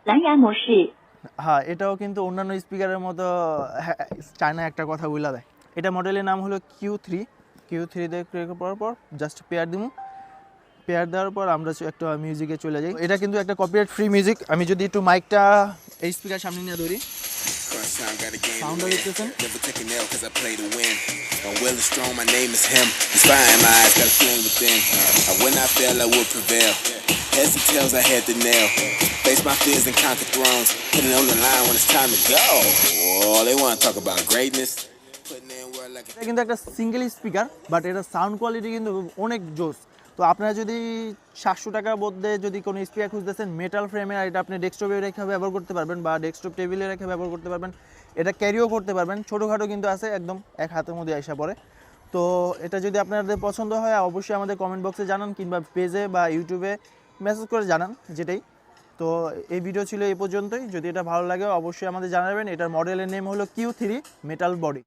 蓝牙模式 হ্যাঁ, এটাও কিন্তু অন্যান্য স্পিকারের মতো চায়না একটা কথা বলে দেয়। এটা মডেলের নাম হলো কিউ থ্রি দিয়ে ক্লিক করার পর জাস্ট পেয়ার দিব। পেয়ার দেওয়ার পর আমরা একটা মিউজিকে চলে যাই। এটা কিন্তু একটা কপিরাইট ফ্রি মিউজিক। আমি যদি একটু মাইকটা এই স্পিকার সামনে নিয়ে ধরি, সাউন্ডটা দেখতেছেন। Never take an L 'cause I play to win. I'm well and strong, my name is him. Inspiring my eyes, got a flame within. I would not fail, I would prevail. Heads and tails, I had the nail. Face my fears and conquer thrones. Put it on the line when it's time to go. Oh, they want to talk about greatness. Putting in work like এটা কিন্তু একটা single speaker, but এটা sound quality কিন্তু অনেক জোস। তো আপনারা যদি 700 টাকার মধ্যে যদি কোনো স্পিকার খুঁজতেছেন মেটাল ফ্রেমে, আর এটা আপনি ডেস্কটপে রেখে ব্যবহার করতে পারবেন বা ডেস্কটপ টেবিলে রেখে ব্যবহার করতে পারবেন। এটা ক্যারিও করতে পারবেন, ছোটোখাটো কিন্তু আছে, একদম এক হাতের মধ্যে আসা পড়ে। তো এটা যদি আপনাদের পছন্দ হয় অবশ্যই আমাদের কমেন্ট বক্সে জানান, কিংবা পেজে বা ইউটিউবে মেসেজ করে জানান, যেটাই। তো এই ভিডিও ছিল এই পর্যন্তই। যদি এটা ভালো লাগে অবশ্যই আমাদের জানাবেন। এটার মডেলের নেম হলো কিউ3 মেটাল বডি।